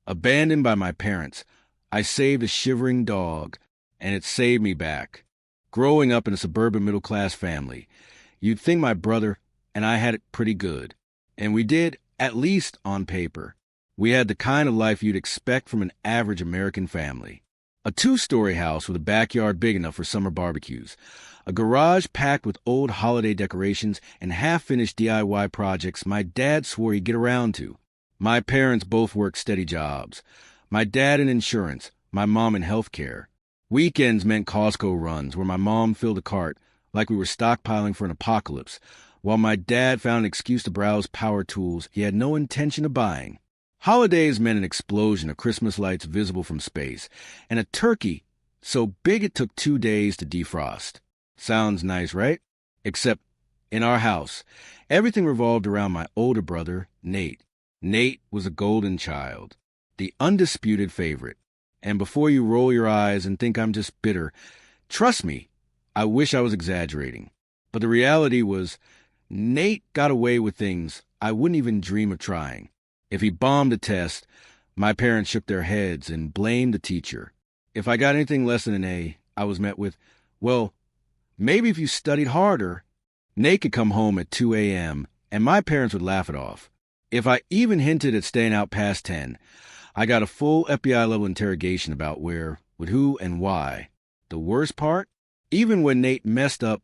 Abandoned by my parents, I saved a shivering dog, and it saved me back. Growing up in a suburban middle-class family, you'd think my brother and I had it pretty good. And we did, at least on paper. We had the kind of life you'd expect from an average American family. A 2-story house with a backyard big enough for summer barbecues. A garage packed with old holiday decorations and half-finished DIY projects my dad swore he'd get around to. My parents both worked steady jobs. My dad in insurance, my mom in healthcare. Weekends meant Costco runs where my mom filled a cart like we were stockpiling for an apocalypse, while my dad found an excuse to browse power tools he had no intention of buying. Holidays meant an explosion of Christmas lights visible from space, and a turkey so big it took 2 days to defrost. Sounds nice, right? Except, in our house, everything revolved around my older brother, Nate. Nate was a golden child, the undisputed favorite. And before you roll your eyes and think I'm just bitter, trust me, I wish I was exaggerating. But the reality was, Nate got away with things I wouldn't even dream of trying. If he bombed a test, my parents shook their heads and blamed the teacher. If I got anything less than an A, I was met with, well, maybe if you studied harder. Nate could come home at 2 a.m., and my parents would laugh it off. If I even hinted at staying out past 10, I got a full FBI-level interrogation about where, with who, and why. The worst part? Even when Nate messed up,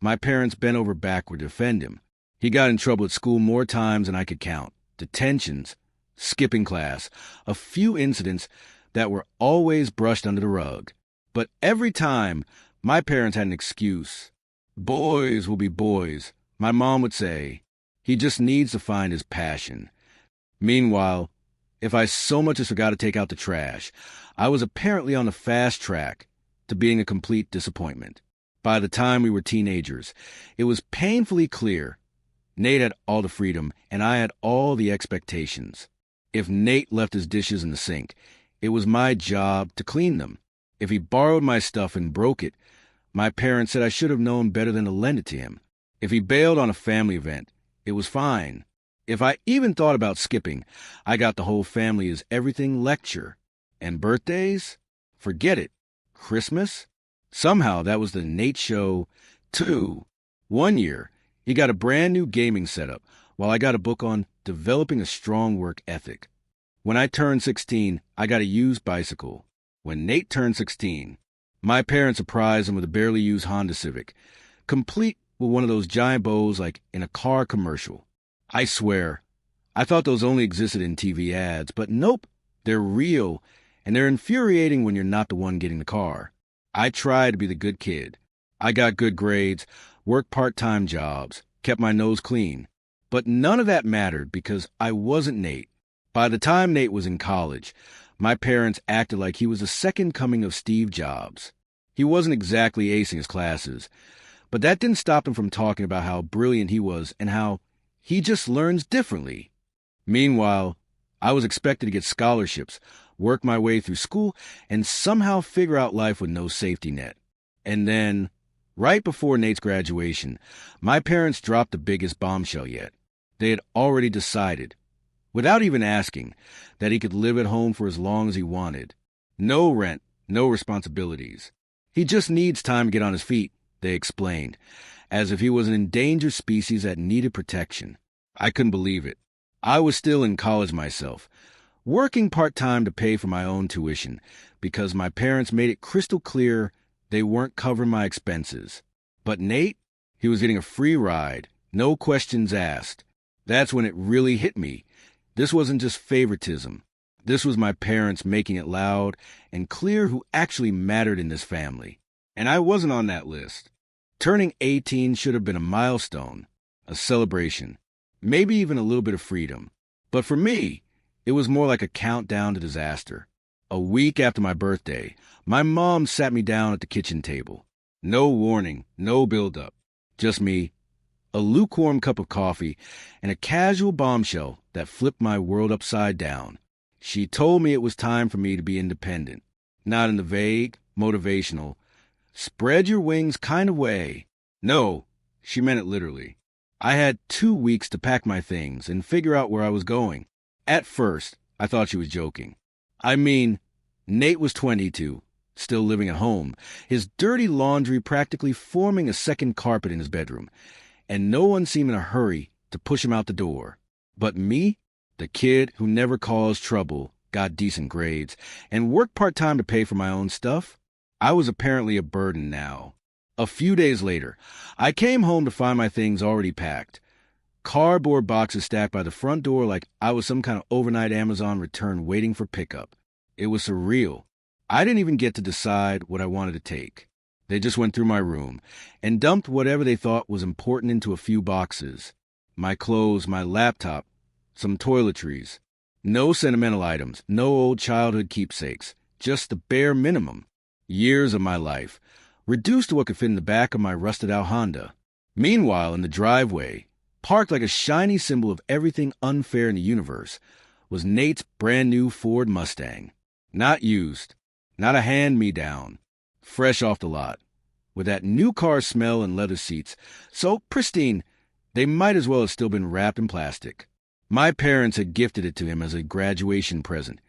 my parents bent over backward to defend him. He got in trouble at school more times than I could count. Detentions, skipping class, a few incidents that were always brushed under the rug. But every time, my parents had an excuse. Boys will be boys, my mom would say. He just needs to find his passion. Meanwhile, if I so much as forgot to take out the trash, I was apparently on the fast track to being a complete disappointment. By the time we were teenagers, it was painfully clear Nate had all the freedom, and I had all the expectations. If Nate left his dishes in the sink, it was my job to clean them. If he borrowed my stuff and broke it, my parents said I should have known better than to lend it to him. If he bailed on a family event, it was fine. If I even thought about skipping, I got the whole family is everything lecture. And birthdays? Forget it. Christmas? Somehow that was the Nate show, too. One year, he got a brand new gaming setup, while I got a book on developing a strong work ethic. When I turned 16, I got a used bicycle. When Nate turned 16, my parents surprised him with a barely used Honda Civic, complete with one of those giant bows like in a car commercial. I swear, I thought those only existed in TV ads, but nope, they're real, and they're infuriating when you're not the one getting the car. I tried to be the good kid. I got good grades, worked part-time jobs, kept my nose clean. But none of that mattered because I wasn't Nate. By the time Nate was in college, my parents acted like he was the second coming of Steve Jobs. He wasn't exactly acing his classes, but that didn't stop him from talking about how brilliant he was and how he just learns differently. Meanwhile, I was expected to get scholarships, work my way through school, and somehow figure out life with no safety net. And then, right before Nate's graduation, my parents dropped the biggest bombshell yet. They had already decided, without even asking, that he could live at home for as long as he wanted. No rent, no responsibilities. He just needs time to get on his feet, they explained, as if he was an endangered species that needed protection. I couldn't believe it. I was still in college myself, working part-time to pay for my own tuition, because my parents made it crystal clear they weren't covering my expenses. But Nate, he was getting a free ride, no questions asked. That's when it really hit me. This wasn't just favoritism. This was my parents making it loud and clear who actually mattered in this family. And I wasn't on that list. Turning 18 should have been a milestone, a celebration, maybe even a little bit of freedom. But for me, it was more like a countdown to disaster. A week after my birthday, my mom sat me down at the kitchen table. No warning, no build-up. Just me, a lukewarm cup of coffee, and a casual bombshell that flipped my world upside down. She told me it was time for me to be independent, not in the vague, motivational, spread your wings kind of way. No, she meant it literally. I had 2 weeks to pack my things and figure out where I was going. At first, I thought she was joking. I mean, Nate was 22, still living at home, his dirty laundry practically forming a second carpet in his bedroom, and no one seemed in a hurry to push him out the door. But me, the kid who never caused trouble, got decent grades, and worked part-time to pay for my own stuff, I was apparently a burden now. A few days later, I came home to find my things already packed. Cardboard boxes stacked by the front door like I was some kind of overnight Amazon return waiting for pickup. It was surreal. I didn't even get to decide what I wanted to take. They just went through my room and dumped whatever they thought was important into a few boxes. My clothes, my laptop, some toiletries. No sentimental items, no old childhood keepsakes, just the bare minimum. Years of my life, reduced to what could fit in the back of my rusted-out Honda. Meanwhile, in the driveway, parked like a shiny symbol of everything unfair in the universe, was Nate's brand-new Ford Mustang. Not used, not a hand-me-down, fresh off the lot, with that new car smell and leather seats, so pristine they might as well have still been wrapped in plastic. My parents had gifted it to him as a graduation present,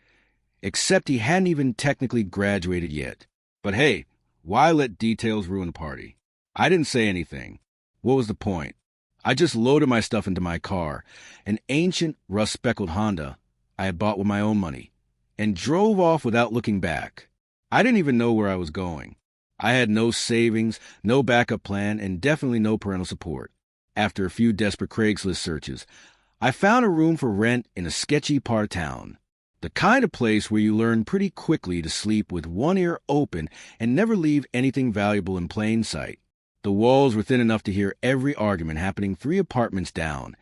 except he hadn't even technically graduated yet. But hey, why let details ruin the party? I didn't say anything. What was the point? I just loaded my stuff into my car, an ancient, rust-speckled Honda I had bought with my own money, and drove off without looking back. I didn't even know where I was going. I had no savings, no backup plan, and definitely no parental support. After a few desperate Craigslist searches, I found a room for rent in a sketchy part of town. The kind of place where you learn pretty quickly to sleep with one ear open and never leave anything valuable in plain sight. The walls were thin enough to hear every argument happening 3 apartments down,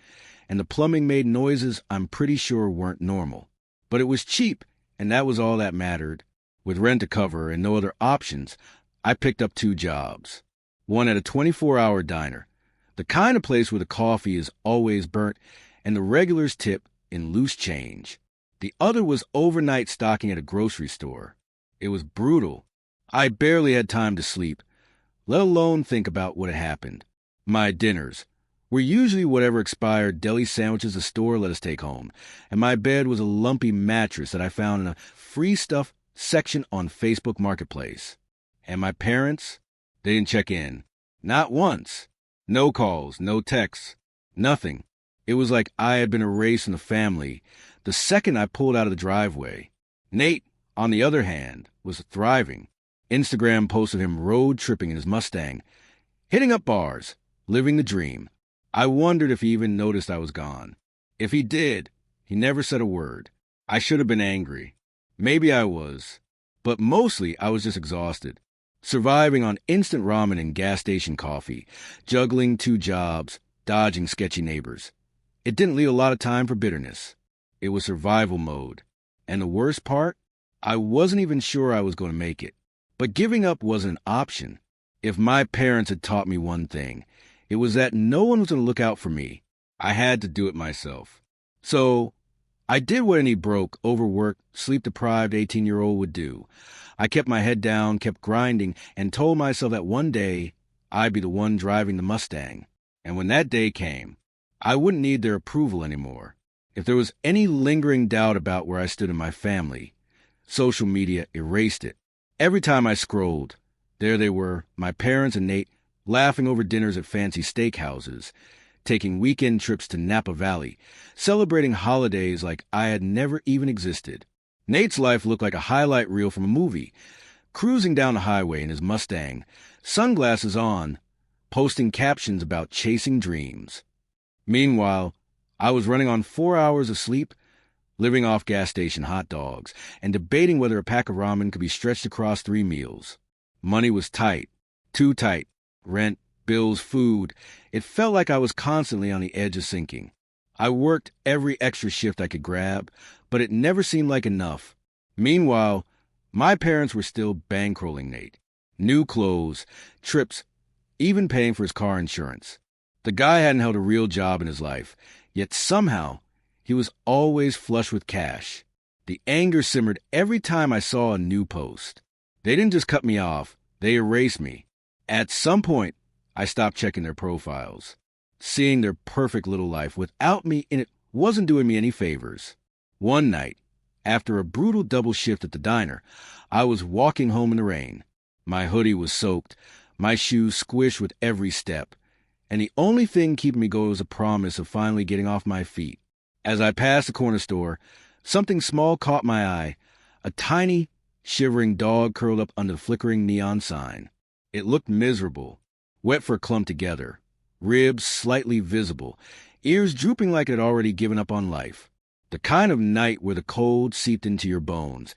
and the plumbing made noises I'm pretty sure weren't normal. But it was cheap, and that was all that mattered. With rent to cover and no other options, I picked up 2 jobs. One at a 24-hour diner, the kind of place where the coffee is always burnt and the regulars tip in loose change. The other was overnight stocking at a grocery store. It was brutal. I barely had time to sleep, let alone think about what had happened. My dinners were usually whatever expired deli sandwiches the store let us take home, and my bed was a lumpy mattress that I found in a free stuff section on Facebook Marketplace. And my parents, they didn't check in. Not once. No calls, no texts, nothing. It was like I had been erased from the family the second I pulled out of the driveway. Nate, on the other hand, was thriving. Instagram posted him road tripping in his Mustang, hitting up bars, living the dream. I wondered if he even noticed I was gone. If he did, he never said a word. I should have been angry. Maybe I was. But mostly I was just exhausted. Surviving on instant ramen and gas station coffee, juggling 2 jobs, dodging sketchy neighbors. It didn't leave a lot of time for bitterness. It was survival mode. And the worst part? I wasn't even sure I was going to make it. But giving up wasn't an option. If my parents had taught me one thing, it was that no one was going to look out for me. I had to do it myself. So I did what any broke, overworked, sleep-deprived 18-year-old would do. I kept my head down, kept grinding, and told myself that one day I'd be the one driving the Mustang. And when that day came, I wouldn't need their approval anymore. If there was any lingering doubt about where I stood in my family, social media erased it. Every time I scrolled, there they were, my parents and Nate, laughing over dinners at fancy steakhouses, taking weekend trips to Napa Valley, celebrating holidays like I had never even existed. Nate's life looked like a highlight reel from a movie, cruising down the highway in his Mustang, sunglasses on, posting captions about chasing dreams. Meanwhile, I was running on 4 hours of sleep, living off gas station hot dogs, and debating whether a pack of ramen could be stretched across 3 meals. Money was tight, too tight. Rent, bills, food. It felt like I was constantly on the edge of sinking. I worked every extra shift I could grab, but it never seemed like enough. Meanwhile, my parents were still bankrolling Nate. New clothes, trips, even paying for his car insurance. The guy hadn't held a real job in his life, yet somehow he was always flush with cash. The anger simmered every time I saw a new post. They didn't just cut me off, they erased me. At some point, I stopped checking their profiles. Seeing their perfect little life without me in it wasn't doing me any favors. One night, After a brutal double shift at the diner, I was walking home in the rain. My hoodie was soaked, my shoes squished with every step, and the only thing keeping me going was a promise of finally getting off my feet. As I passed the corner store, something small caught my eye, a tiny, shivering dog curled up under the flickering neon sign. It looked miserable, wet fur clumped together, ribs slightly visible, ears drooping like it had already given up on life. The kind of night where the cold seeped into your bones,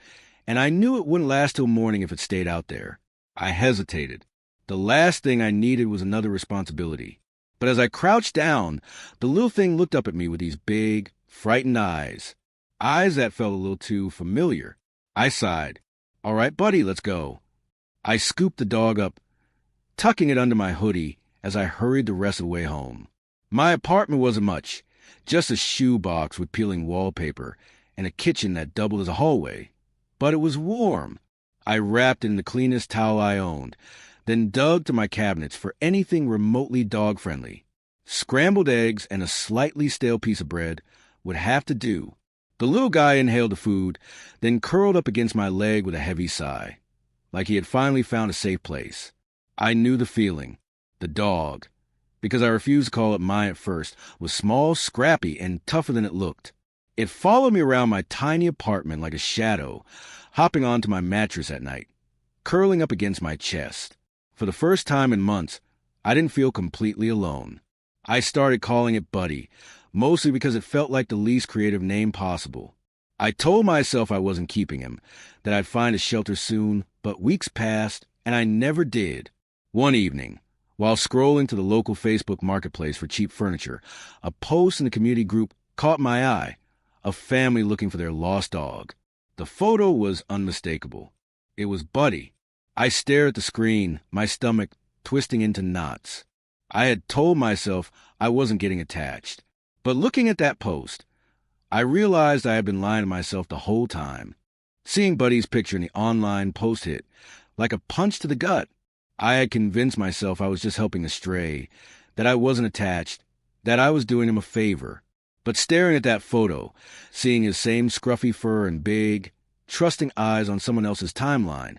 and I knew it wouldn't last till morning if it stayed out there. I hesitated. The last thing I needed was another responsibility. But as I crouched down, the little thing looked up at me with these big, frightened eyes that felt a little too familiar. I sighed. All right, buddy, let's go. I scooped the dog up, tucking it under my hoodie as I hurried the rest of the way home. My apartment wasn't much, just a shoebox with peeling wallpaper and a kitchen that doubled as a hallway. But it was warm. I wrapped it in the cleanest towel I owned, then dug to my cabinets for anything remotely dog-friendly. Scrambled eggs and a slightly stale piece of bread would have to do. The little guy inhaled the food, then curled up against my leg with a heavy sigh, like he had finally found a safe place. I knew the feeling. The dog, because I refused to call it mine at first, was small, scrappy, and tougher than it looked. It followed me around my tiny apartment like a shadow, hopping onto my mattress at night, curling up against my chest. For the first time in months, I didn't feel completely alone. I started calling it Buddy, mostly because it felt like the least creative name possible. I told myself I wasn't keeping him, that I'd find a shelter soon, but weeks passed, and I never did. One evening, while scrolling to the local Facebook marketplace for cheap furniture, a post in the community group caught my eye, a family looking for their lost dog. The photo was unmistakable. It was Buddy. I stared at the screen, my stomach twisting into knots. I had told myself I wasn't getting attached. But looking at that post, I realized I had been lying to myself the whole time. Seeing Buddy's picture in the online post hit, like a punch to the gut. I had convinced myself I was just helping a stray, that I wasn't attached, that I was doing him a favor. But staring at that photo, seeing his same scruffy fur and big, trusting eyes on someone else's timeline,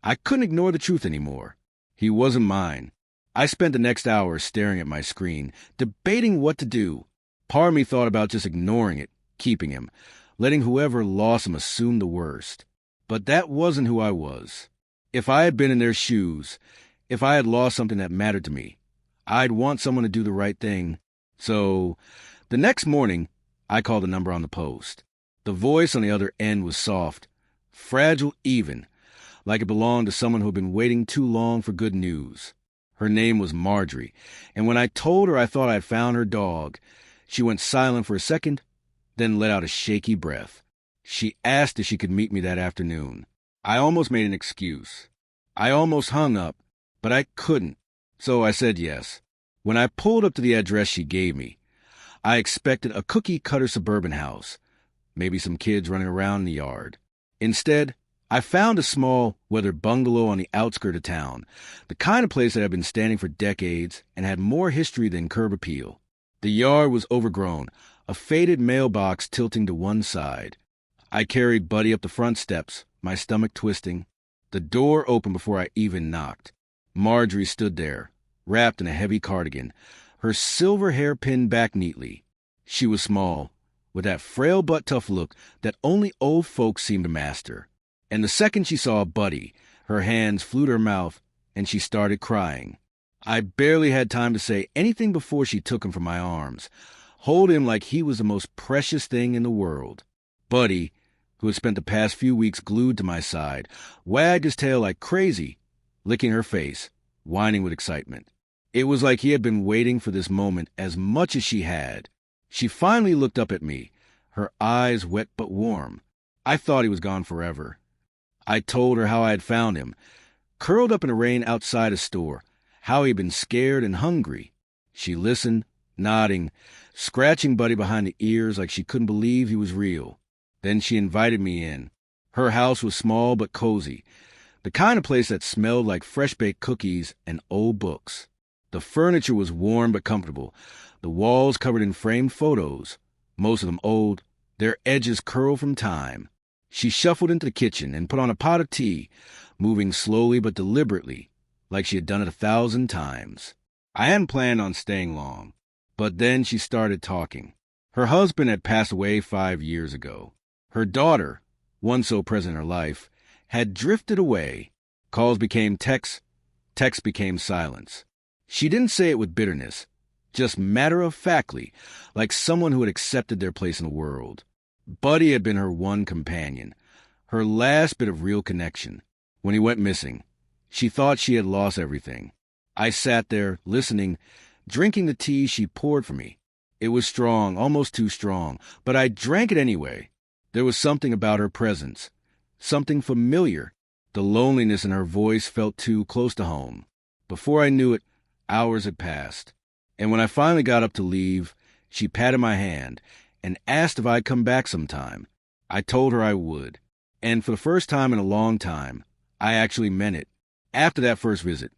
I couldn't ignore the truth anymore. He wasn't mine. I spent the next hour staring at my screen, debating what to do. Part of me thought about just ignoring it, keeping him, letting whoever lost him assume the worst. But that wasn't who I was. If I had been in their shoes, if I had lost something that mattered to me, I'd want someone to do the right thing. So, the next morning, I called the number on the post. The voice on the other end was soft, fragile even, like it belonged to someone who had been waiting too long for good news. Her name was Marjorie, and when I told her I thought I had found her dog, she went silent for a second, then let out a shaky breath. She asked if she could meet me that afternoon. I almost made an excuse. I almost hung up, but I couldn't, so I said yes. When I pulled up to the address she gave me, I expected a cookie-cutter suburban house, maybe some kids running around in the yard. Instead, I found a small, weathered bungalow on the outskirts of town, the kind of place that had been standing for decades and had more history than curb appeal. The yard was overgrown, a faded mailbox tilting to one side. I carried Buddy up the front steps, my stomach twisting. The door opened before I even knocked. Marjorie stood there, wrapped in a heavy cardigan, her silver hair pinned back neatly. She was small, with that frail but tough look that only old folks seem to master. And the second she saw Buddy, her hands flew to her mouth, and she started crying. I barely had time to say anything before she took him from my arms, holding him like he was the most precious thing in the world. Buddy, who had spent the past few weeks glued to my side, wagged his tail like crazy, licking her face, whining with excitement. It was like he had been waiting for this moment as much as she had. She finally looked up at me, her eyes wet but warm. I thought he was gone forever. I told her how I had found him, curled up in the rain outside a store, how he had been scared and hungry. She listened, nodding, scratching Buddy behind the ears like she couldn't believe he was real. Then she invited me in. Her house was small but cozy, the kind of place that smelled like fresh-baked cookies and old books. The furniture was warm but comfortable, the walls covered in framed photos, most of them old, their edges curled from time. She shuffled into the kitchen and put on a pot of tea, moving slowly but deliberately, like she had done it 1,000 times. I hadn't planned on staying long, but then she started talking. Her husband had passed away 5 years ago. Her daughter, once so present in her life, had drifted away. Calls became texts, texts became silence. She didn't say it with bitterness, just matter-of-factly, like someone who had accepted their place in the world. Buddy had been her one companion, her last bit of real connection. When he went missing, she thought she had lost everything. I sat there, listening, drinking the tea she poured for me. It was strong, almost too strong, but I drank it anyway. There was something about her presence, something familiar. The loneliness in her voice felt too close to home. Before I knew it, hours had passed. And when I finally got up to leave, she patted my hand and asked if I'd come back sometime. I told her I would. And for the first time in a long time, I actually meant it. After that first visit,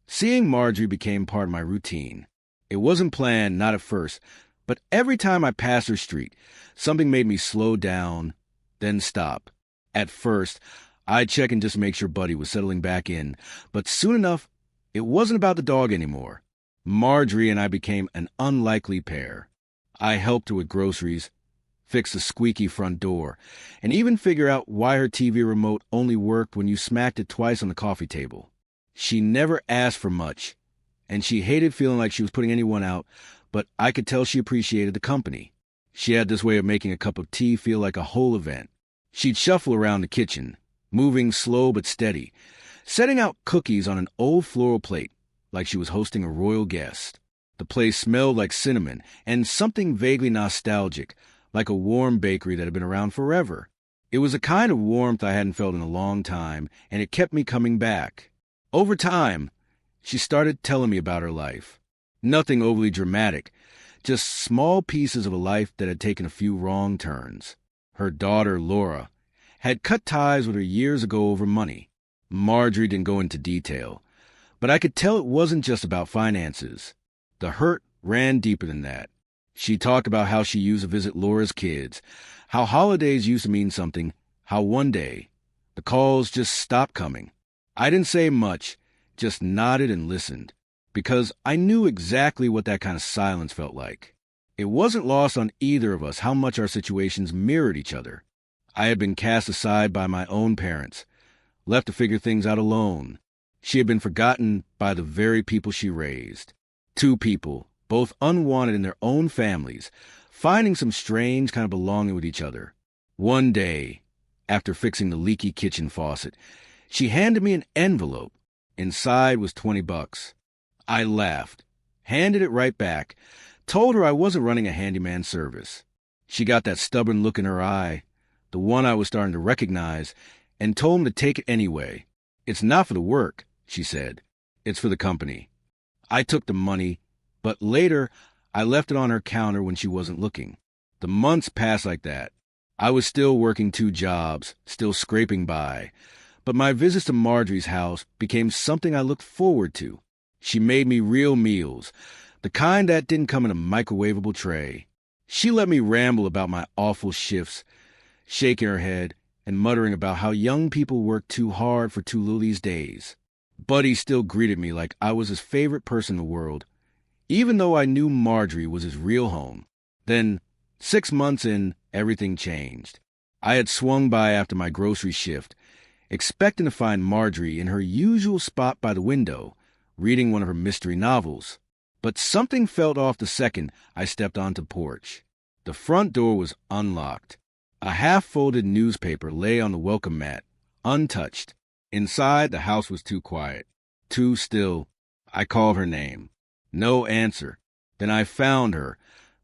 seeing Marjorie became part of my routine. It wasn't planned, not at first, but every time I passed her street, something made me slow down, then stop. At first, I'd check and just make sure Buddy was settling back in, but soon enough, it wasn't about the dog anymore. Marjorie and I became an unlikely pair. I helped her with groceries, fix the squeaky front door, and even figure out why her TV remote only worked when you smacked it twice on the coffee table. She never asked for much, and she hated feeling like she was putting anyone out, but I could tell she appreciated the company. She had this way of making a cup of tea feel like a whole event. She'd shuffle around the kitchen, moving slow but steady, setting out cookies on an old floral plate, like she was hosting a royal guest. The place smelled like cinnamon and something vaguely nostalgic, like a warm bakery that had been around forever. It was a kind of warmth I hadn't felt in a long time, and it kept me coming back. Over time, she started telling me about her life. Nothing overly dramatic, just small pieces of a life that had taken a few wrong turns. Her daughter, Laura, had cut ties with her years ago over money. Marjorie didn't go into detail, but I could tell it wasn't just about finances. The hurt ran deeper than that. She talked about how she used to visit Laura's kids, how holidays used to mean something, how one day the calls just stopped coming. I didn't say much, just nodded and listened, because I knew exactly what that kind of silence felt like. It wasn't lost on either of us how much our situations mirrored each other. I had been cast aside by my own parents, left to figure things out alone. She had been forgotten by the very people she raised. Two people, both unwanted in their own families, finding some strange kind of belonging with each other. One day, after fixing the leaky kitchen faucet, she handed me an envelope. Inside was $20. I laughed, handed it right back, told her I wasn't running a handyman service. She got that stubborn look in her eye, the one I was starting to recognize, and told me to take it anyway. It's not for the work, she said. It's for the company. I took the money, but later I left it on her counter when she wasn't looking. The months passed like that. I was still working 2 jobs, still scraping by, but my visits to Marjorie's house became something I looked forward to. She made me real meals, the kind that didn't come in a microwavable tray. She let me ramble about my awful shifts, shaking her head and muttering about how young people work too hard for too little these days. Buddy still greeted me like I was his favorite person in the world, even though I knew Marjorie was his real home. Then, 6 months in, everything changed. I had swung by after my grocery shift, expecting to find Marjorie in her usual spot by the window, reading one of her mystery novels. But something felt off the second I stepped onto the porch. The front door was unlocked. A half-folded newspaper lay on the welcome mat, untouched. Inside, the house was too quiet, too still. I called her name. No answer. Then I found her,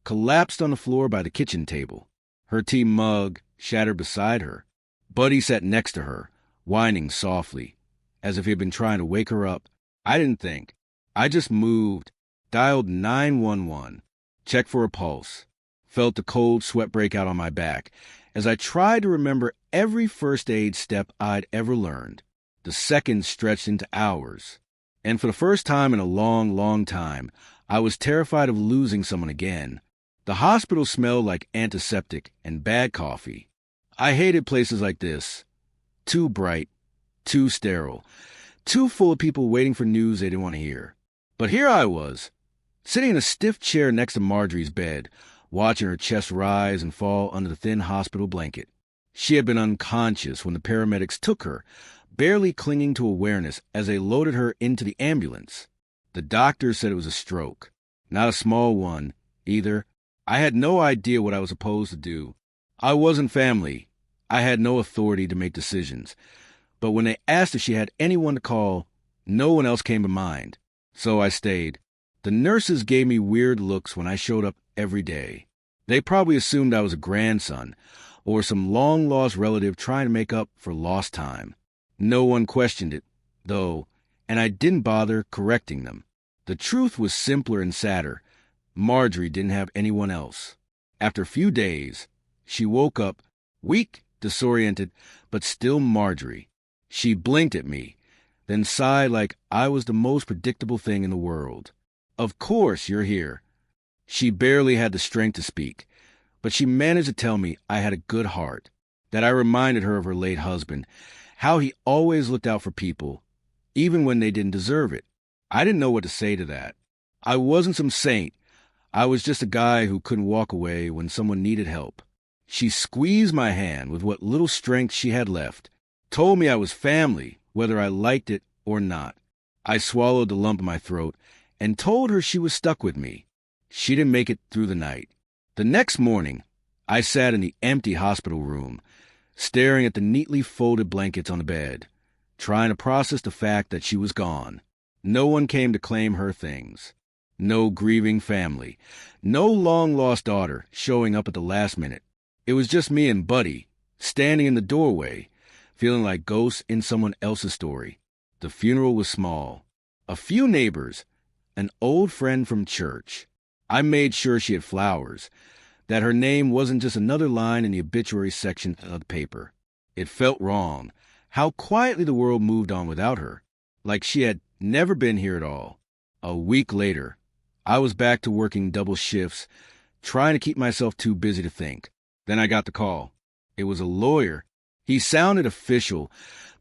collapsed on the floor by the kitchen table. Her tea mug shattered beside her. Buddy sat next to her, whining softly, as if he had been trying to wake her up. I didn't think. I just moved, dialed 911, checked for a pulse, felt the cold sweat break out on my back as I tried to remember every first aid step I'd ever learned. The seconds stretched into hours, and for the first time in a long, long time, I was terrified of losing someone again. The hospital smelled like antiseptic and bad coffee. I hated places like this. Too bright, too sterile, too full of people waiting for news they didn't want to hear. But here I was, sitting in a stiff chair next to Marjorie's bed, watching her chest rise and fall under the thin hospital blanket. She had been unconscious when the paramedics took her, barely clinging to awareness as they loaded her into the ambulance. The doctor said it was a stroke. Not a small one, either. I had no idea what I was supposed to do. I wasn't family. I had no authority to make decisions. But when they asked if she had anyone to call, no one else came to mind. So I stayed. The nurses gave me weird looks when I showed up every day. They probably assumed I was a grandson or some long-lost relative trying to make up for lost time. No one questioned it, though, and I didn't bother correcting them. The truth was simpler and sadder. Marjorie didn't have anyone else. After a few days, she woke up, weak, disoriented, but still Marjorie. She blinked at me, then sighed like I was the most predictable thing in the world. "Of course you're here." She barely had the strength to speak, but she managed to tell me I had a good heart, that I reminded her of her late husband, how he always looked out for people, even when they didn't deserve it. I didn't know what to say to that. I wasn't some saint. I was just a guy who couldn't walk away when someone needed help. She squeezed my hand with what little strength she had left, told me I was family, whether I liked it or not. I swallowed the lump in my throat and told her she was stuck with me. She didn't make it through the night. The next morning, I sat in the empty hospital room, staring at the neatly folded blankets on the bed, trying to process the fact that she was gone. No one came to claim her things. No grieving family. No long-lost daughter showing up at the last minute. It was just me and Buddy, standing in the doorway, feeling like ghosts in someone else's story. The funeral was small. A few neighbors, an old friend from church. I made sure she had flowers, that her name wasn't just another line in the obituary section of the paper. It felt wrong, how quietly the world moved on without her, like she had never been here at all. A week later, I was back to working double shifts, trying to keep myself too busy to think. Then I got the call. It was a lawyer. He sounded official,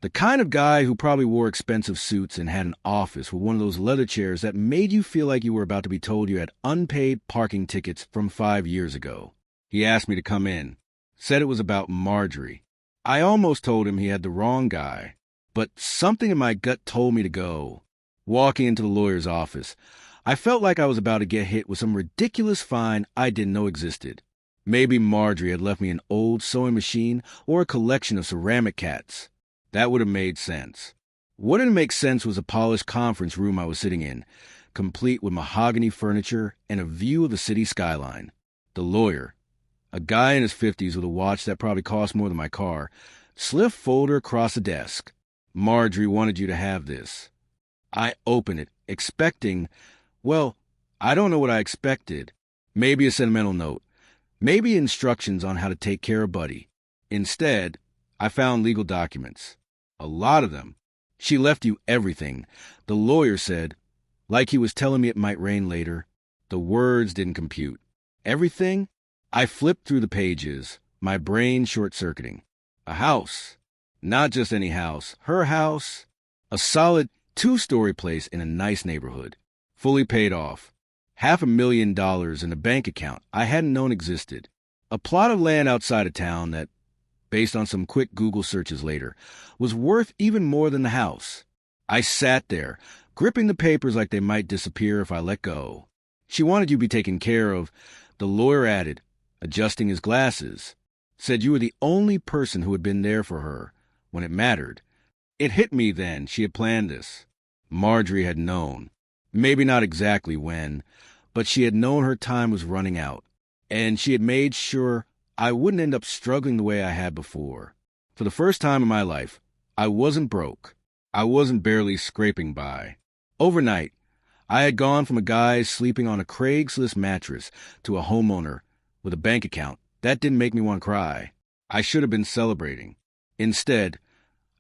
the kind of guy who probably wore expensive suits and had an office with one of those leather chairs that made you feel like you were about to be told you had unpaid parking tickets from 5 years ago. He asked me to come in, said it was about Marjorie. I almost told him he had the wrong guy, but something in my gut told me to go. Walking into the lawyer's office, I felt like I was about to get hit with some ridiculous fine I didn't know existed. Maybe Marjorie had left me an old sewing machine or a collection of ceramic cats. That would have made sense. What didn't make sense was a polished conference room I was sitting in, complete with mahogany furniture and a view of the city skyline. The lawyer, a guy in his 50s with a watch that probably cost more than my car, slipped folder across the desk. "Marjorie wanted you to have this." I opened it, expecting, well, I don't know what I expected. Maybe a sentimental note. Maybe instructions on how to take care of Buddy. Instead, I found legal documents. A lot of them. "She left you everything," the lawyer said, like he was telling me it might rain later. The words didn't compute. Everything? I flipped through the pages, my brain short-circuiting. A house. Not just any house. Her house. A solid 2-story place in a nice neighborhood. Fully paid off. $500,000 in a bank account I hadn't known existed. A plot of land outside of town that, based on some quick Google searches later, was worth even more than the house. I sat there, gripping the papers like they might disappear if I let go. "She wanted you to be taken care of," the lawyer added, adjusting his glasses. Said you were the only person who had been there for her when it mattered. It hit me then she had planned this. Marjorie had known. Maybe not exactly when, but she had known her time was running out, and she had made sure I wouldn't end up struggling the way I had before. For the first time in my life, I wasn't broke. I wasn't barely scraping by. Overnight, I had gone from a guy sleeping on a Craigslist mattress to a homeowner with a bank account. That didn't make me want to cry. I should have been celebrating. Instead,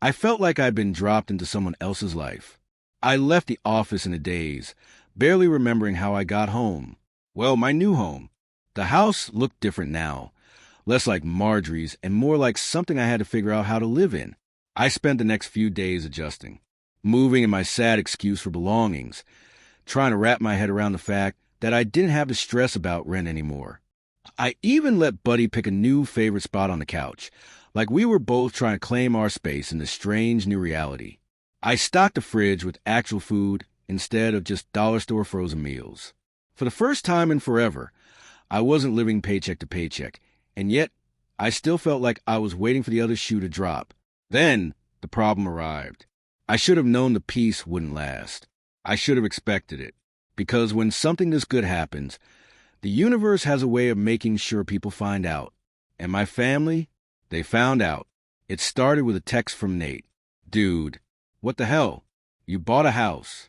I felt like I'd been dropped into someone else's life. I left the office in a daze, barely remembering how I got home. Well, my new home. The house looked different now. less like Marjorie's and more like something I had to figure out how to live in. I spent the next few days adjusting, moving in my sad excuse for belongings, trying to wrap my head around the fact that I didn't have to stress about rent anymore. I even let Buddy pick a new favorite spot on the couch, like we were both trying to claim our space in this strange new reality. I stocked the fridge with actual food instead of just dollar store frozen meals. For the first time in forever, I wasn't living paycheck to paycheck, and yet I still felt like I was waiting for the other shoe to drop. Then the problem arrived. I should have known the peace wouldn't last. I should have expected it, because when something this good happens, the universe has a way of making sure people find out. And my family, they found out. It started with a text from Nate. Dude, what the hell? You bought a house.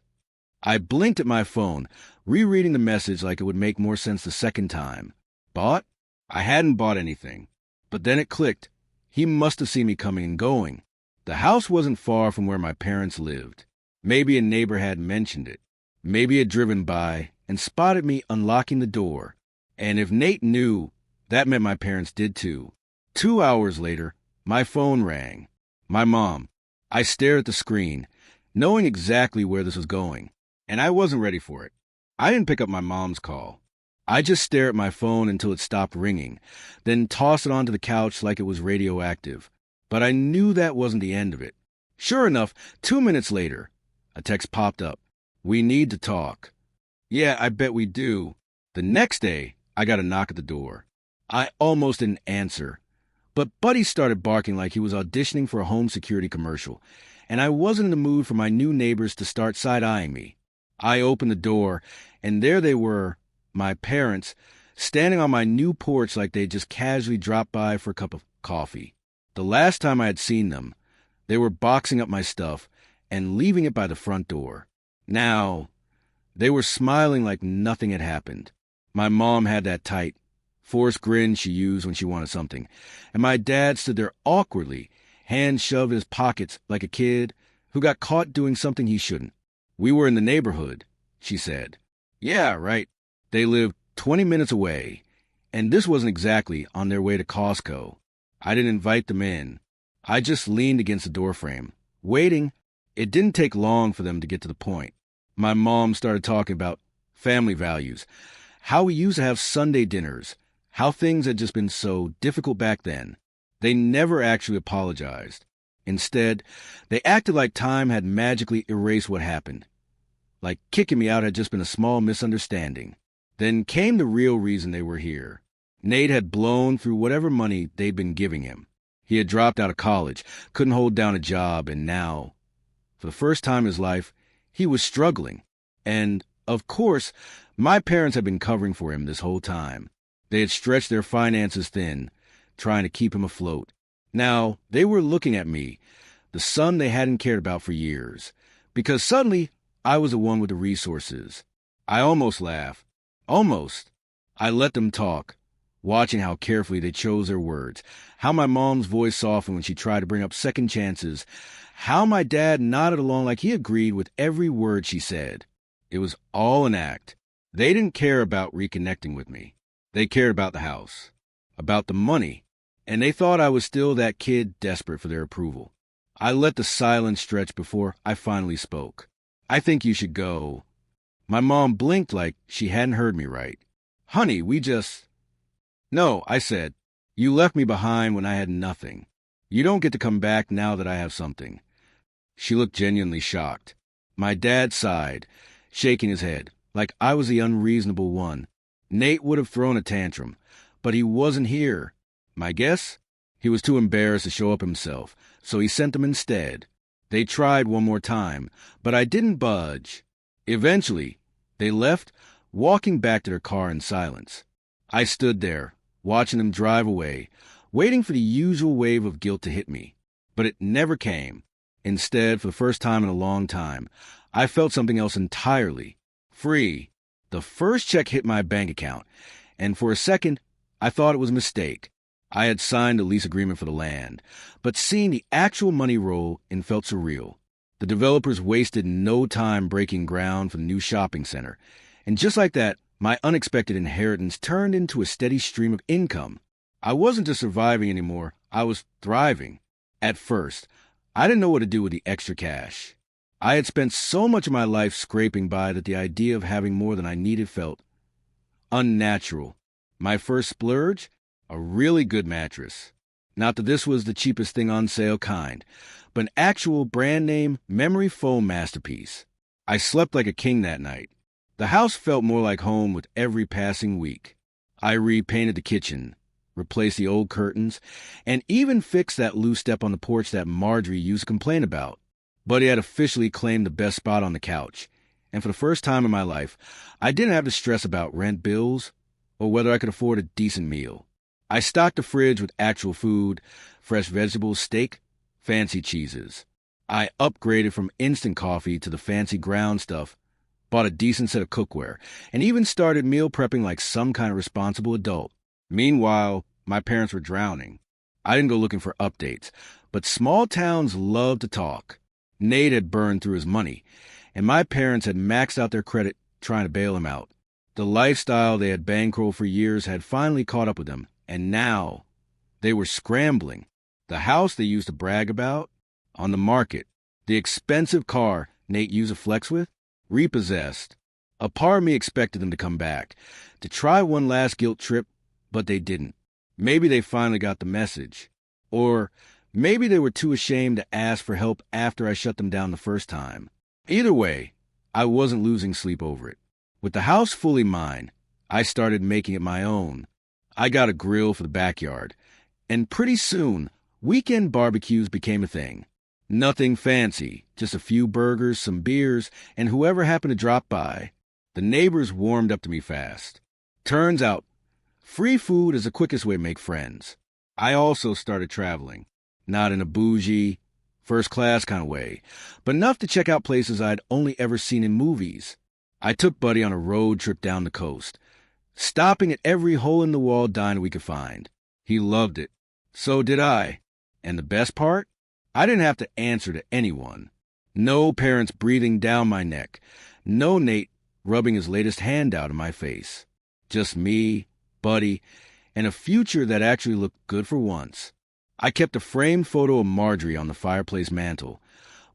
I blinked at my phone, rereading the message like it would make more sense the second time. Bought? I hadn't bought anything. But then it clicked. He must have seen me coming and going. The house wasn't far from where my parents lived. Maybe a neighbor had mentioned it. Maybe had driven by and spotted me unlocking the door. And if Nate knew, that meant my parents did too. 2 hours later, my phone rang. My mom. I stared at the screen, knowing exactly where this was going. And I wasn't ready for it. I didn't pick up my mom's call. I just stared at my phone until it stopped ringing, then tossed it onto the couch like it was radioactive. But I knew that wasn't the end of it. Sure enough, 2 minutes later, a text popped up. We need to talk. Yeah, I bet we do. The next day, I got a knock at the door. I almost didn't answer. But Buddy started barking like he was auditioning for a home security commercial, and I wasn't in the mood for my new neighbors to start side-eyeing me. I opened the door, and there they were, my parents, standing on my new porch like they'd just casually dropped by for a cup of coffee. The last time I had seen them, they were boxing up my stuff and leaving it by the front door. Now, they were smiling like nothing had happened. My mom had that tight, forced grin she used when she wanted something, and my dad stood there awkwardly, hands shoved in his pockets like a kid who got caught doing something he shouldn't. We were in the neighborhood, she said. Yeah, right. They lived 20 minutes away, and this wasn't exactly on their way to Costco. I didn't invite them in. I just leaned against the doorframe, waiting. It didn't take long for them to get to the point. My mom started talking about family values, how we used to have Sunday dinners, how things had just been so difficult back then. They never actually apologized. Instead, they acted like time had magically erased what happened. Like kicking me out had just been a small misunderstanding. Then came the real reason they were here. Nate had blown through whatever money they'd been giving him. He had dropped out of college, couldn't hold down a job, and now, for the first time in his life, he was struggling. And, of course, my parents had been covering for him this whole time. They had stretched their finances thin, trying to keep him afloat. Now, they were looking at me, the son they hadn't cared about for years, because suddenly I was the one with the resources. I almost laughed. Almost. I let them talk, watching how carefully they chose their words, how my mom's voice softened when she tried to bring up second chances, how my dad nodded along like he agreed with every word she said. It was all an act. They didn't care about reconnecting with me. They cared about the house, about the money, and they thought I was still that kid desperate for their approval. I let the silence stretch before I finally spoke. I think you should go. My mom blinked like she hadn't heard me right. Honey, we just... No, I said. You left me behind when I had nothing. You don't get to come back now that I have something. She looked genuinely shocked. My dad sighed, shaking his head, like I was the unreasonable one. Nate would have thrown a tantrum, but he wasn't here. My guess? He was too embarrassed to show up himself, so he sent them instead. They tried one more time, but I didn't budge. Eventually, they left, walking back to their car in silence. I stood there, watching them drive away, waiting for the usual wave of guilt to hit me. But it never came. Instead, for the first time in a long time, I felt something else entirely. Free. The first check hit my bank account, and for a second, I thought it was a mistake. I had signed a lease agreement for the land, but seeing the actual money roll in felt surreal. The developers wasted no time breaking ground for the new shopping center, and just like that, my unexpected inheritance turned into a steady stream of income. I wasn't just surviving anymore, I was thriving. At first, I didn't know what to do with the extra cash. I had spent so much of my life scraping by that the idea of having more than I needed felt unnatural. My first splurge? A really good mattress. Not that this was the cheapest thing on sale kind, but an actual brand name memory foam masterpiece. I slept like a king that night. The house felt more like home with every passing week. I repainted the kitchen, replaced the old curtains, and even fixed that loose step on the porch that Marjorie used to complain about. Buddy had officially claimed the best spot on the couch, and for the first time in my life, I didn't have to stress about rent bills or whether I could afford a decent meal. I stocked the fridge with actual food, fresh vegetables, steak, fancy cheeses. I upgraded from instant coffee to the fancy ground stuff, bought a decent set of cookware, and even started meal prepping like some kind of responsible adult. Meanwhile, my parents were drowning. I didn't go looking for updates, but small towns love to talk. Nate had burned through his money, and my parents had maxed out their credit trying to bail him out. The lifestyle they had bankrolled for years had finally caught up with them, and now they were scrambling. The house they used to brag about, on the market. The expensive car Nate used to flex with, repossessed. A part of me expected them to come back, to try one last guilt trip, but they didn't. Maybe they finally got the message. Or maybe they were too ashamed to ask for help after I shut them down the first time. Either way, I wasn't losing sleep over it. With the house fully mine, I started making it my own. I got a grill for the backyard, and pretty soon, weekend barbecues became a thing. Nothing fancy, just a few burgers, some beers, and whoever happened to drop by. The neighbors warmed up to me fast. Turns out, free food is the quickest way to make friends. I also started traveling, not in a bougie, first-class kind of way, but enough to check out places I'd only ever seen in movies. I took Buddy on a road trip down the coast, stopping at every hole-in-the-wall diner we could find. He loved it. So did I. And the best part? I didn't have to answer to anyone. No parents breathing down my neck. No Nate rubbing his latest handout in my face. Just me, Buddy, and a future that actually looked good for once. I kept a framed photo of Marjorie on the fireplace mantel,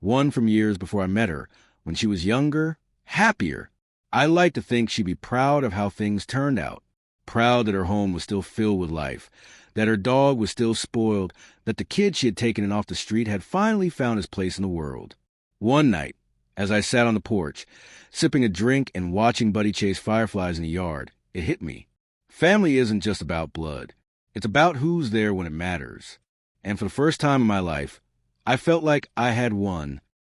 one from years before I met her, when she was younger, happier. I like to think she'd be proud of how things turned out, proud that her home was still filled with life, that her dog was still spoiled, that the kid she had taken in off the street had finally found his place in the world. One night, as I sat on the porch, sipping a drink and watching Buddy chase fireflies in the yard, it hit me. Family isn't just about blood. It's about who's there when it matters. And for the first time in my life, I felt like I had won